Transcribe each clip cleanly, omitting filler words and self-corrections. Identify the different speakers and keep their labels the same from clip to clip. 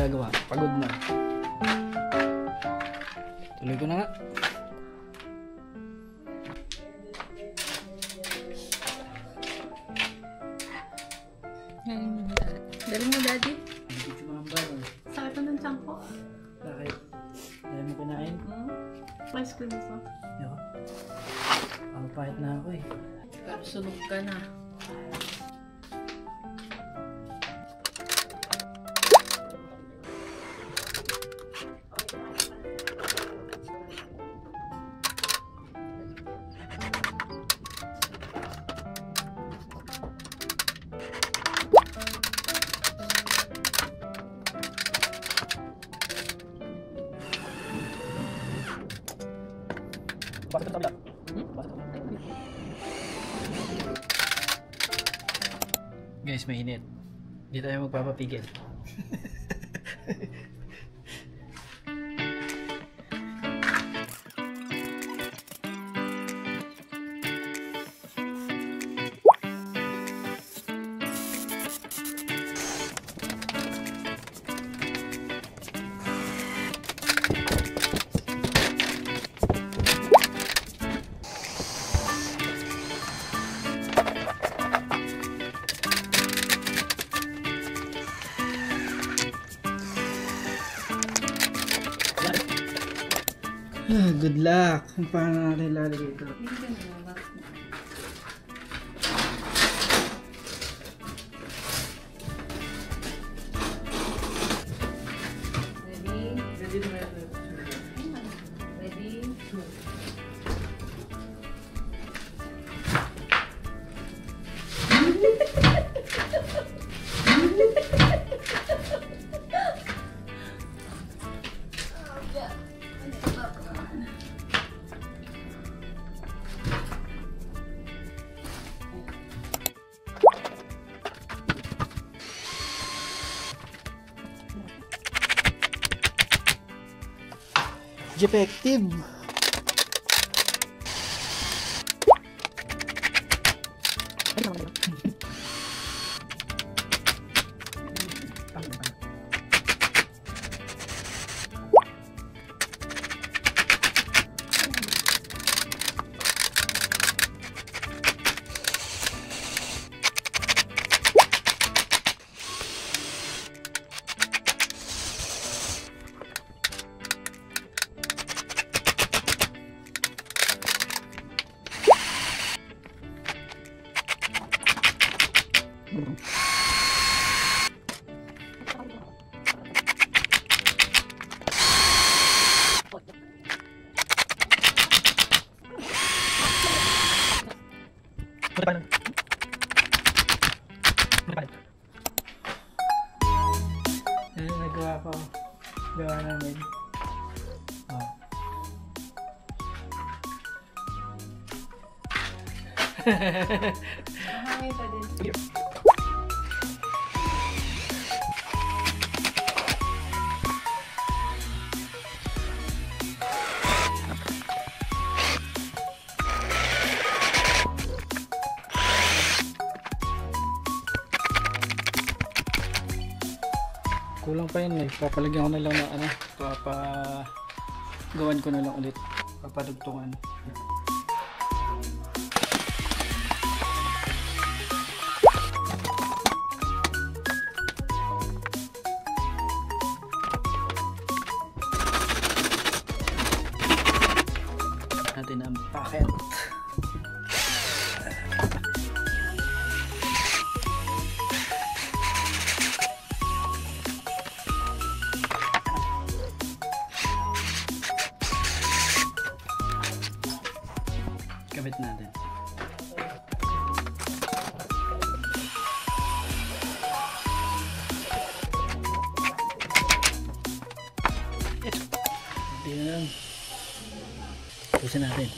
Speaker 1: nagagawa. Pagod na. Tuloy ko na nga.
Speaker 2: Galing mo, Daddy.
Speaker 1: Hindi ko mambalan.
Speaker 2: Sakit na ng tiyan ko.
Speaker 1: Bakit? Dahil mo kinain?
Speaker 2: Ice cream ito.
Speaker 1: Yo. Ang pahit na ako eh.
Speaker 2: Sunog ka na.
Speaker 1: Basta ka tabla. Guys, mainit. Hindi tayo magpapapigil. Good luck. Paano natin lalagay ito? Effective. Nagawa ko. Gawa namin. Oh.
Speaker 2: Hangin pa din.
Speaker 1: Kulang pa yun eh. Papalagyan ko na lang ng papagawan ko na lang ulit. Papadugtungan. Natin ang packet. Kabit natin. Hindi na lang. Pusin natin.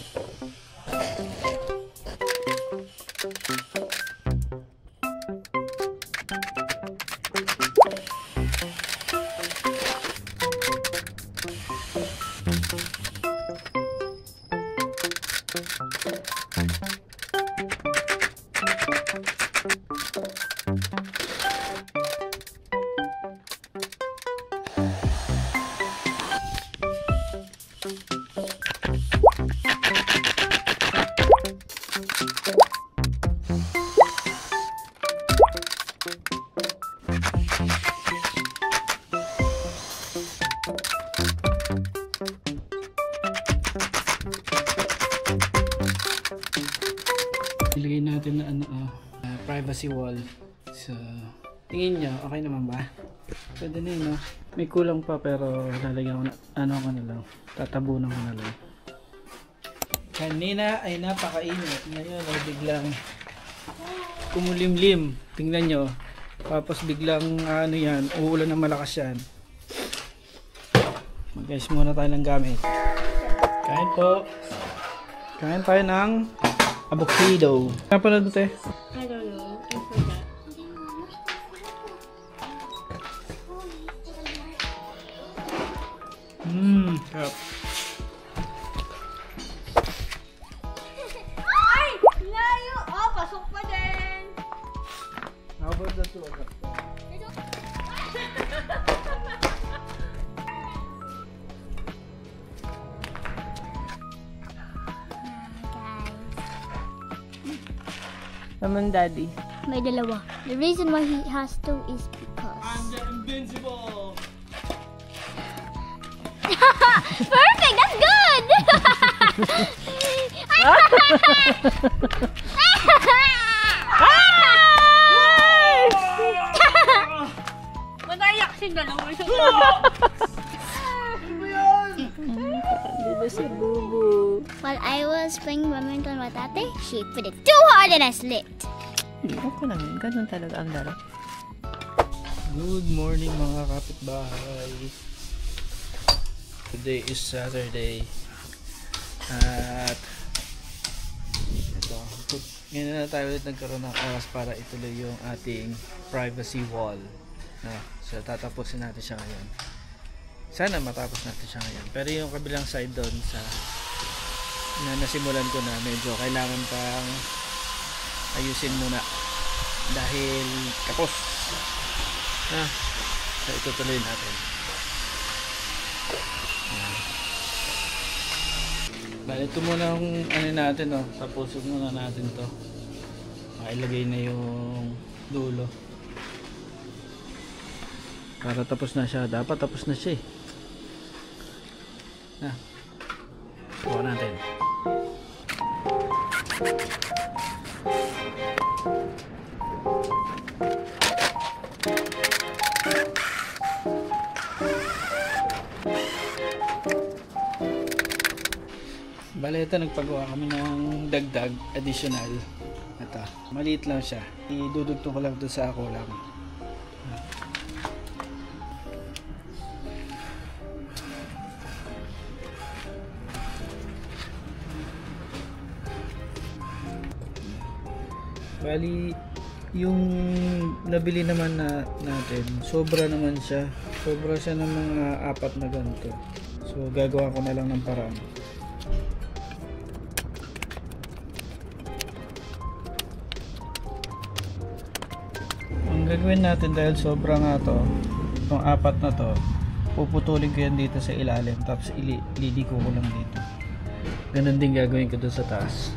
Speaker 1: natin na privacy wall. So, tingin nyo, okay naman ba? Pwede na yun, no? May kulang pa pero lalagyan ko na, ko na lang. Tatabunan ko na lang. Kanina ay napakainit. Ngayon ay biglang kumulimlim. Tingnan nyo. Tapos biglang uulan ng malakas yan. Mag-guys muna tayo ng gamit. Kain po. Kain tayo ng avocado. Kapanood mo, te?
Speaker 2: I don't know. I forgot.
Speaker 1: Sarap.
Speaker 2: Ay! Layo! Oh, pasok pa din!
Speaker 1: How about the two of us?
Speaker 2: Naman, Daddy.
Speaker 3: May dalawa. The reason why he has two is because...
Speaker 1: I'm the invincible!
Speaker 3: Perfect! That's good!
Speaker 2: Manayak si dalawa siya. Dito si Bubu.
Speaker 3: While I was playing badminton with Ate, she put it too hard and I slipped.
Speaker 2: Okay lang yun. Ganun talaga ang laro.
Speaker 1: Good morning mga kapitbahay. Today is Saturday. At ito, ngayon na tayo ulit nagkaroon ng oras para ituloy yung ating privacy wall. So tatapusin natin siya ngayon. Sana matapos natin siya ngayon. Pero yung kabilang side doon sa nasimulan ko na, medyo kailangan pang ayusin muna dahil kapos. So itutuloy natin. Bale, ito muna ang natin, tapusin muna natin to. Ilagay na yung dulo para tapos na siya. Dapat tapos na siya kuha natin. Bale, ito nagpagawa kami ng dagdag additional. Ito, maliit lang siya. Idudugtong ko lang doon sa kulang. Bali, yung nabili naman natin, sobra naman siya. Sobra siya ng mga 4 na ganito. So, gagawa ko na lang ng paraan. Ang gagawin natin dahil sobra nga to, itong 4 na to, puputulin ko yan dito sa ilalim, tapos ililiko ko lang dito. Ganun din gagawin ko doon sa taas.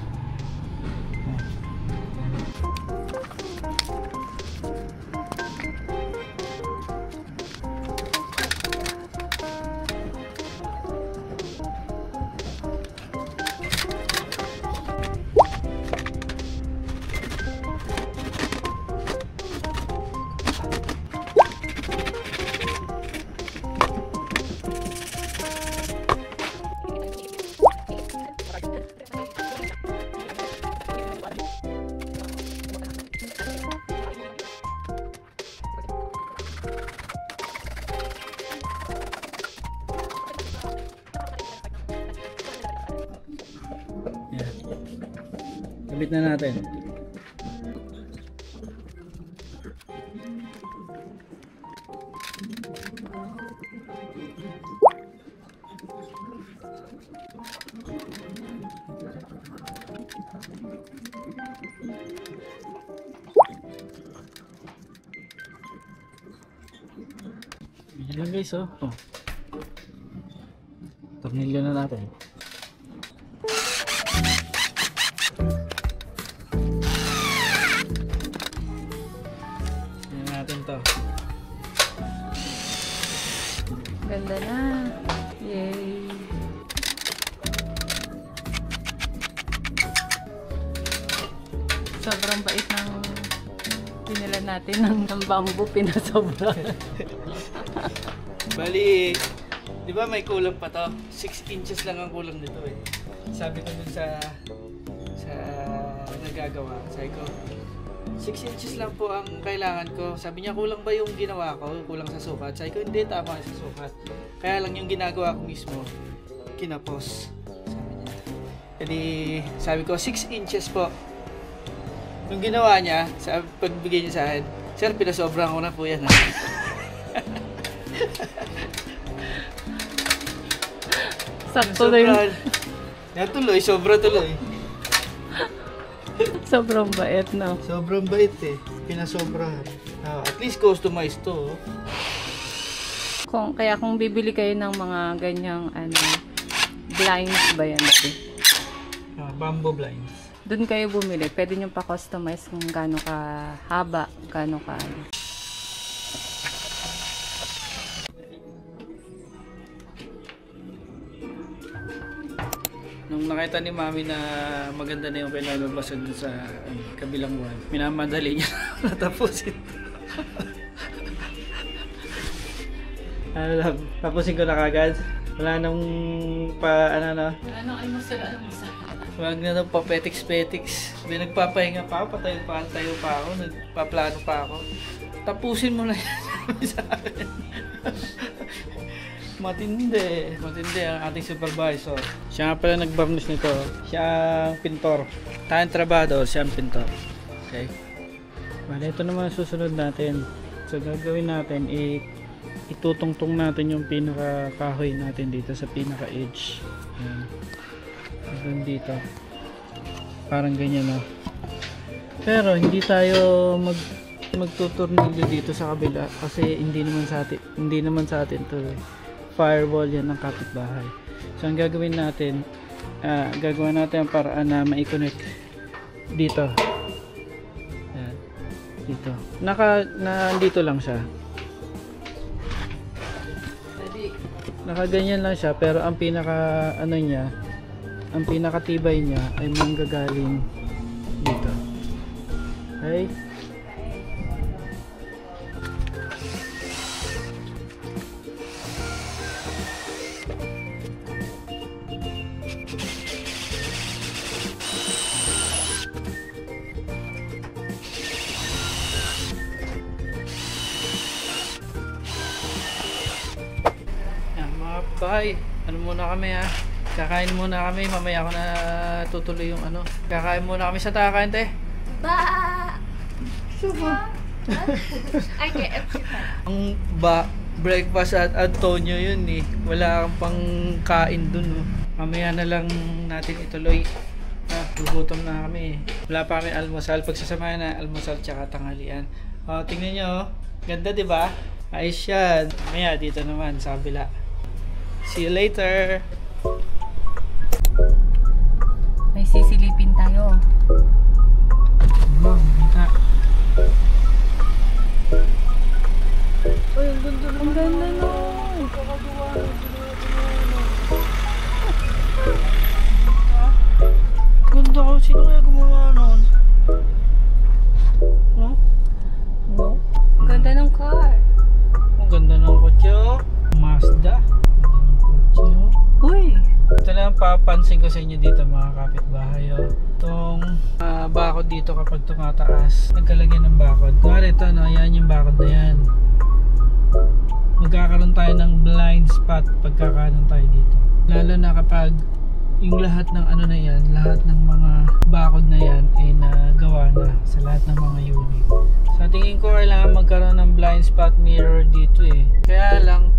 Speaker 1: Kabit na natin. Yan lang guys, tornilyo na natin.
Speaker 2: Ganda na. Yay. Sobrang bait ng pinila natin ng bamboo, pinasobra.
Speaker 1: Bali, di ba may kulang pa to? 6 inches lang ang kulang nito eh. Sabi ko dun sa nagagawa. Sabi ko, 6 inches lang po ang kailangan ko. Sabi niya, kulang ba yung ginawa ko? Kulang sa sukat? Sabi ko, hindi, tama sa sukat. Kaya lang yung ginagawa ko mismo, kinapos. Sabi niya. Jadi, sabi ko, 6 inches po. Yung ginawa niya, sa pagbigay niya sa akin, sir, pinasobrang ko na po yan.
Speaker 2: Sakto na yun.
Speaker 1: Yan tuloy, sobra tuloy.
Speaker 2: Sobrang bait, no?
Speaker 1: Sobrang bait eh. Pinasobrahan. At least customized to.
Speaker 2: Kaya kung bibili kayo ng mga ganyang blinds ba yan?
Speaker 1: Bamboo blinds.
Speaker 2: Doon kayo bumili. Pwede nyo pa-customize kung gaano ka haba, gaano ka
Speaker 1: Nung nakita ni Mami na maganda na yung pinagbabasan dun sa kabilang wall, minamadali niya natapusin. Tapusin ko na kagad. Wala nang wag na daw pa petiks-petiks. Hindi nagpapahinga pa ako, patayo pa ako, nagpaplano pa ako. Tapusin mo na yan sa akin. Matindi ang ating supervisor. Siya nga pala nag-varnish nito. Siya ang pintor. Tayong trabado, siya ang pintor. Okay? Bale, ito naman susunod natin. So gagawin natin, itutungtong natin yung pinaka-kahoy natin dito sa pinaka-edge. Ayan. Hanggang dito. Parang ganyan, no? Pero hindi tayo magtuturnilyo dito sa kabila kasi hindi naman sa atin to. Firewall yan ng kapitbahay. So ang gagawin natin, gagawa natin ang paraan na ma-connect dito. Ayan. Dito. Nandito lang siya. Nakaganyan lang siya pero ang ang pinakatibay niya ay manggagaling dito. Okay? Bye. Ano muna kami ha? Kakain muna kami. Mamaya ako na tutuloy yung Kakain muna kami sa takain, te.
Speaker 3: Ba.
Speaker 1: Suba.
Speaker 3: I get it.
Speaker 1: Ang breakfast at Antonio yun eh. Wala kang pang kain dun. Oh. Mamaya na lang natin ituloy. Gugutom na kami. Wala pa kami almusal. Pagsasamahan na almusal tsaka tanghalian. Tingnan nyo. Ganda, di ba? Ayos yan. Mamaya dito naman sa kabila. See you later.
Speaker 2: may sisilipin tayo.
Speaker 1: Kita.
Speaker 2: Ay, ang ganda nun. Ang ganda nun.
Speaker 1: Ganda ko. Sino kaya gumawa nun? No?
Speaker 2: No? Ang ganda ng car.
Speaker 1: Ang ganda ng kotse, oh. Mazda.
Speaker 2: Uy!
Speaker 1: Ito na ang papansin ko sa inyo dito mga kapitbahay. Oh. Itong bakod dito kapag tumataas, nagkalagyan ng bakod. Kunwari ito, no? Yan yung bakod na yan. Magkakaroon tayo ng blind spot pagkakaroon tayo dito. Lalo na kapag yung lahat ng ano na yan, lahat ng mga bakod na yan ay nagawa na sa lahat ng mga unit. Sa tingin ko kailangan magkaroon ng blind spot mirror dito eh. Kaya lang,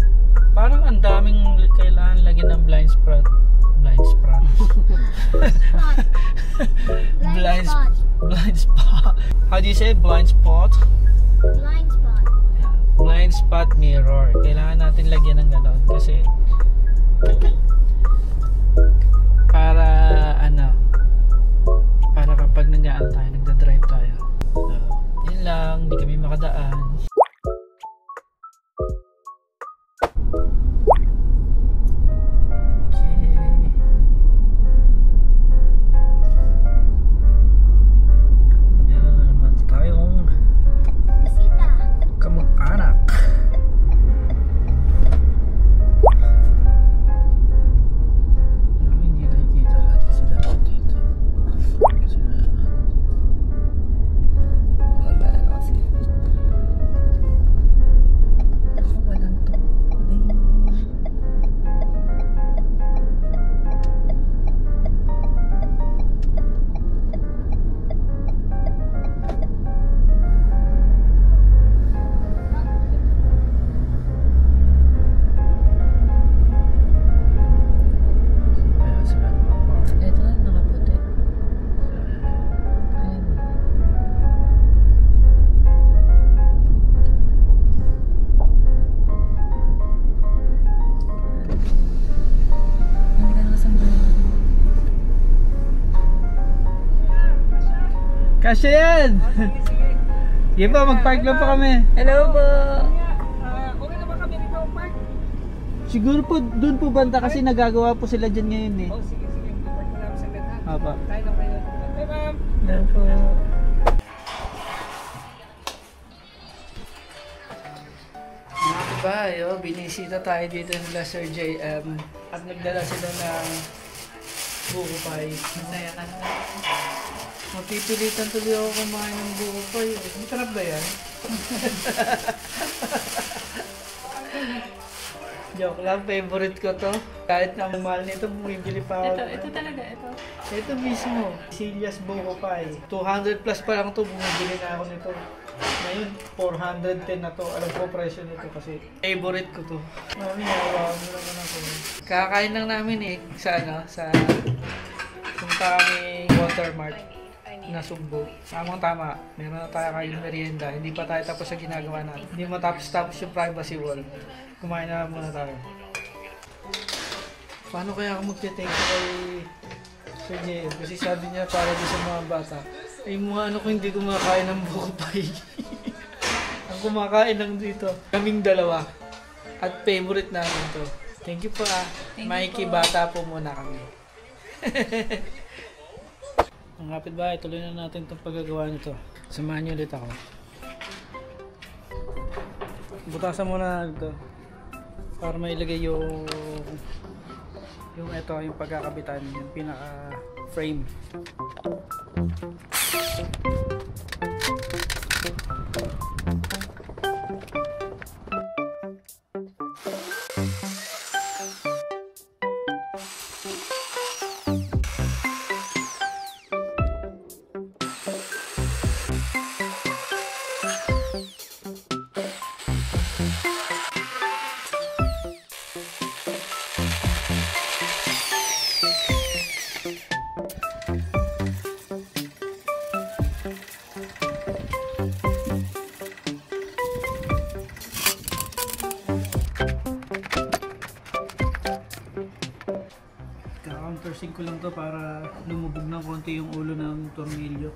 Speaker 1: parang ang daming kailangan lagyan ng blind spot. Blind spot. Blind spot. How do you say blind spot?
Speaker 3: Blind spot.
Speaker 1: Yeah. Blind spot mirror. Kailangan natin lagyan ng gano'n kasi para para kapag nag-aan tayo, nagda-drive tayo. So, yun lang, hindi kami makadaan. Kasya yan! Sige pa, mag-park lang pa kami.
Speaker 2: Hello po!
Speaker 4: Okay na ba kami dito park?
Speaker 1: Siguro po, dun po banda kasi nagagawa po sila dyan ngayon eh.
Speaker 4: Oh, sige. Park na namin sa ganda.
Speaker 1: Apa.
Speaker 4: Tayo lang kayo. Bye, ma'am.
Speaker 2: Hello po!
Speaker 1: Diba, binisita tayo dito nila Sir JM at nagdala sila ng buko pie.
Speaker 2: Masaya ka na.
Speaker 1: Mapipilitan tuloy ako kumain ng buko pie. Masarap ba yan? Joke lang, favorite ko to. Kahit na mahal nito, bumibili pa ako.
Speaker 2: Ito talaga, ito.
Speaker 1: Ito mismo, Silias Buko Pie. 200 plus pa lang to, bumibili na ako nito. Ngayon, 410 na to. Alam ko presyo nito kasi favorite ko to. Mami, nawawa mo naman ako. Kakain lang namin eh, sa punta kami Watermart na Sugbo. Tamang-tama, meron na tayo kayong merienda. Hindi pa tayo tapos sa ginagawa natin. Hindi matapos-tapos yung privacy wall. Kumain na muna tayo. Paano kaya ako magte-take kay Sir J? Kasi sabi niya para doon sa mga bata. Ay mga ano kung hindi kumakain ng buko pie. Ang kumakain lang dito, kaming dalawa. At favorite namin to. Thank you po ah. Mikey, bata po muna kami. Ang kapitbahay, tuloy na natin itong paggagawa nito. Samahan niyo ulit ako. Butasan muna ito para mailagay yung ito, yung pagkakabitan, yung pinaka frame. Countersink ko lang to para lumubog ng konti yung ulo ng tornilyo.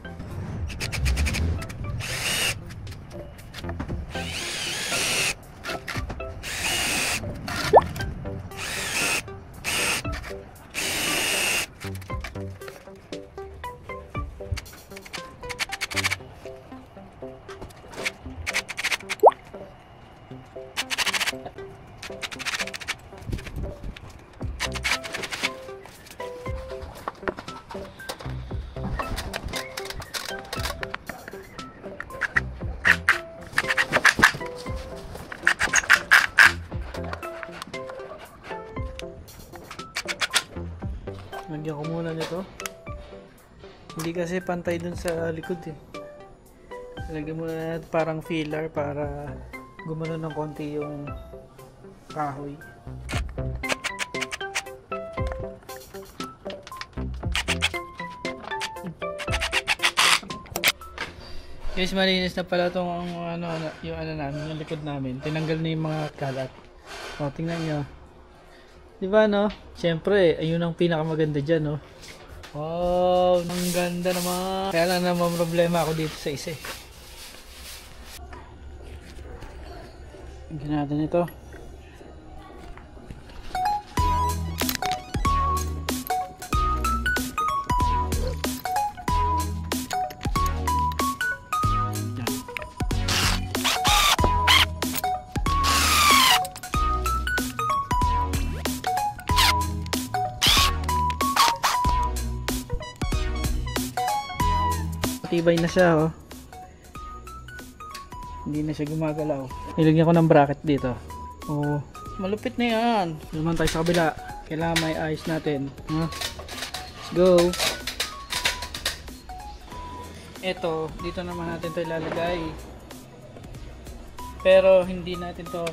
Speaker 1: Lagyan ko muna nito. Hindi kasi pantay dun sa likod eh. Lagyan muna natin parang filler para gumano ng konti yung kahoy. Guys, malinis na pala itong yung namin, yung likod namin. Tinanggal na yung mga kalat. O, tingnan nyo. Diba no? Siyempre, ayun ang pinakamaganda dyan no? Wow, ang ganda naman. Kaya lang naman problema ako dito sa isa eh. Tingnan natin ito. Tibay na siya oh. Hindi na siya gumagalaw. Nilagyan ko ng bracket dito. Oh, malupit na yan. Naman tayo sa kabila. Kailangan may ayos natin. Let's go. Ito, dito naman natin ito ilalagay. Pero hindi natin to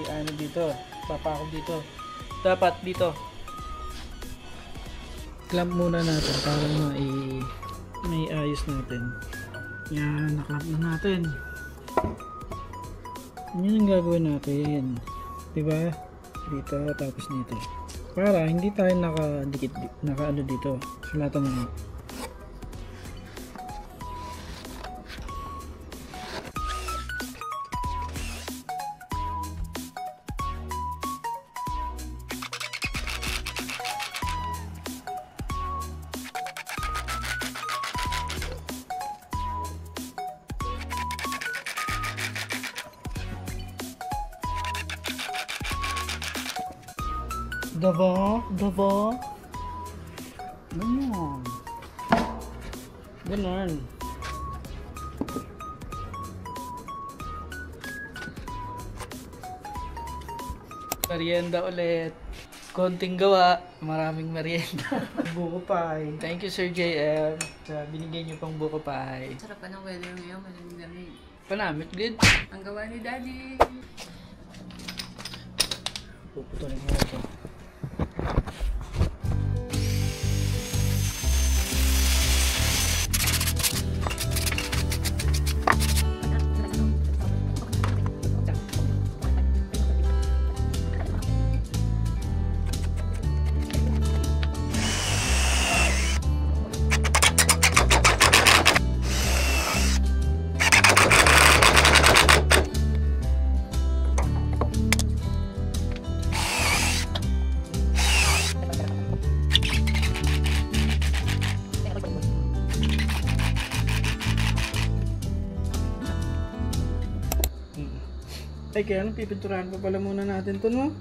Speaker 1: ano dito. Papakog dito. Dapat dito. Clamp muna natin para may ayos natin. Yan, naklamp na natin. Yan ang gagawin natin. Diba? Dito, tapos dito. Para hindi tayo nakadikit, naka ano dito. Sulatan mo. Daba. Ganyan. Ganun. Merienda ulit. Konting gawa, maraming merienda. Buko pie. Thank you Sir JM sa binigay niyo pang buko pie.
Speaker 2: Sarap pa ng weather ngayon, malamig-lamig.
Speaker 1: Panamit, good.
Speaker 2: Ang gawa ni Daddy.
Speaker 1: Puputulin mo ito. Ay, kaya lang pipinturahan pa pala muna natin to, no?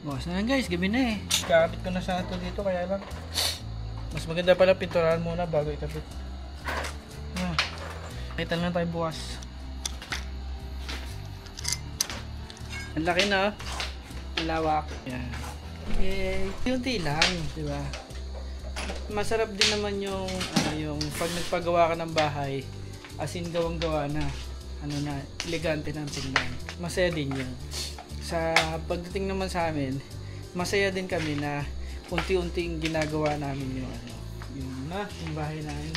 Speaker 1: Bukas na lang guys, gabi na eh. Kakapit ko na sa ito dito, kaya lang mas maganda pala pinturahan muna bago ikapit. Kita lang tayo bukas. Ang laki na, ang lawak. Yan. Okay, unti lang, di ba? Masarap din naman yung pag nagpagawa ka ng bahay, as in gawang-gawa na. Elegante ng tingnan. Masaya din yun. Sa pagdating naman sa amin, masaya din kami na unti-unting ginagawa namin yung bahay namin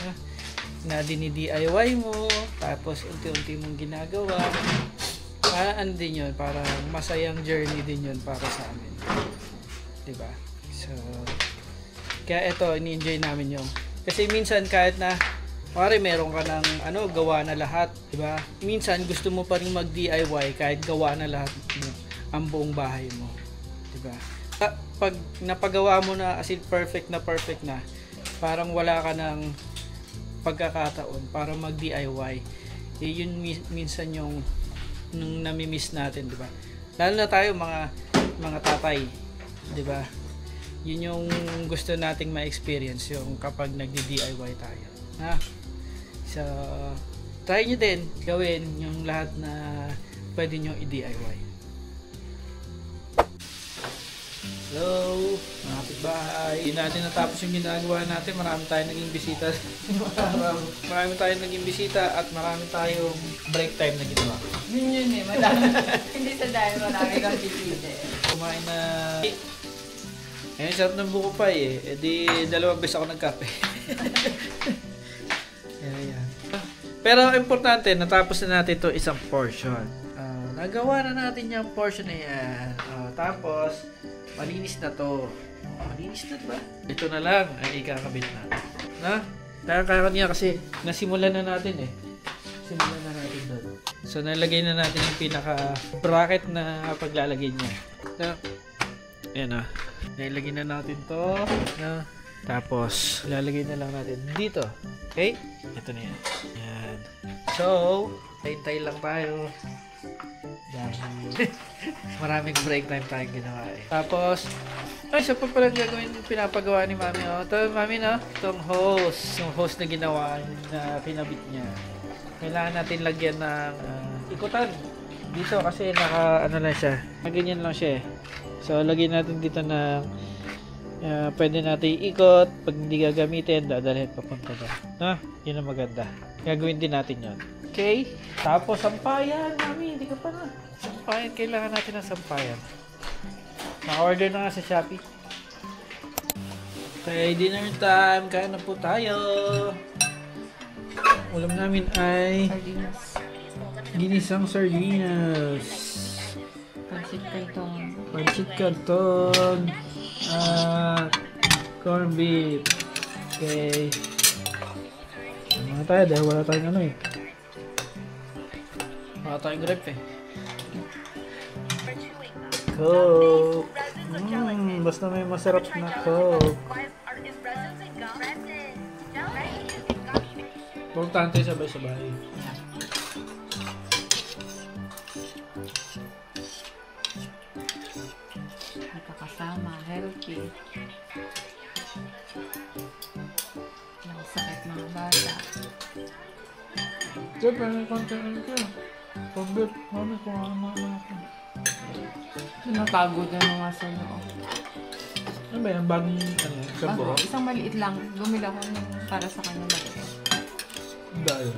Speaker 1: na dini-DIY mo, tapos unti-unti mong ginagawa. Ano din yun, parang masayang journey din yun para sa amin. Diba? So, kaya ito, ini-enjoy namin yung. Kasi minsan kahit na pare, meron ka ng gawa na lahat, di ba? Minsan gusto mo pa ring mag-DIY kahit gawa na lahat mo ang buong bahay mo, di ba? Pag napagawa mo na as in perfect na, parang wala ka ng pagkakataon para mag-DIY. Yun minsan yung nami-miss natin, di ba? Lalo na tayo mga tatay, di ba? Yun yung gusto nating ma-experience yung kapag nagdi-DIY tayo. So, try nyo din gawin yung lahat na pwede nyo i-DIY. Hello, mga kapitbahay. Hindi natin natapos yung ginagawa natin. Marami tayong naging bisita. Marami tayong naging bisita at marami tayong break time na ginawa.
Speaker 2: Yun eh, madami. Hindi sa dahil marami kang bisita.
Speaker 1: Kumain na. Ngayon, sarap ng buko pa eh. E di, 2 beses ako nagkape. Ayan. Pero importante, natapos na natin ito isang portion. Nagawa na natin yung portion na yan. Tapos, malinis na to. Malinis na ba? Ito na lang ay ikakabit na. Kaya niya kasi nasimulan na natin eh. Simulan na natin doon. So, nalagay na natin yung pinaka bracket na paglalagay niya. So, ayan na. Nilagay na natin to. Tapos, lalagay na lang natin dito. Okay? Ito na yan. Yan. So, hintay lang tayo. Maraming break time tayong ginawa eh. Tapos, isa pa palang gagawin yung pinapagawa ni Mami. Ito, Mami, itong hose. Yung hose na ginawa na pinabit niya. Kailangan natin lagyan ng ikutan. Dito kasi lang siya. Ganyan lang siya eh. So, lagyan natin dito ng pwede natin ikot. Pag hindi gagamitin, dadalhin papunta doon. Yun ang maganda. Gagawin din natin yun. Okay? Tapos, sampayan. Mami, hindi ka pa na. Sampayan. Kailangan natin ng sampayan. Na-order na nga sa Shopee. Okay, dinner time. Kain na po tayo. Ulam namin ay ginisang sardinas.
Speaker 2: Pansit canton.
Speaker 1: Pansit canton. At corn beef. Okay. Ano tayo dahil wala tayong ano eh. Wala tayong rep eh. Coke. Basta may masarap na Coke. Importante sabay-sabay.
Speaker 2: Nakakasama, healthy. Yung sakit mga bata.
Speaker 1: Siyempre, may konti ano ka. Pag-beef, mami, kung ano ako.
Speaker 2: Pinapagod na mga sa loob.
Speaker 1: Ano ba yan? Bagong ano, saburo?
Speaker 2: Isang maliit lang. Bumili ako ng para sa kanya maliit.
Speaker 1: Dahil.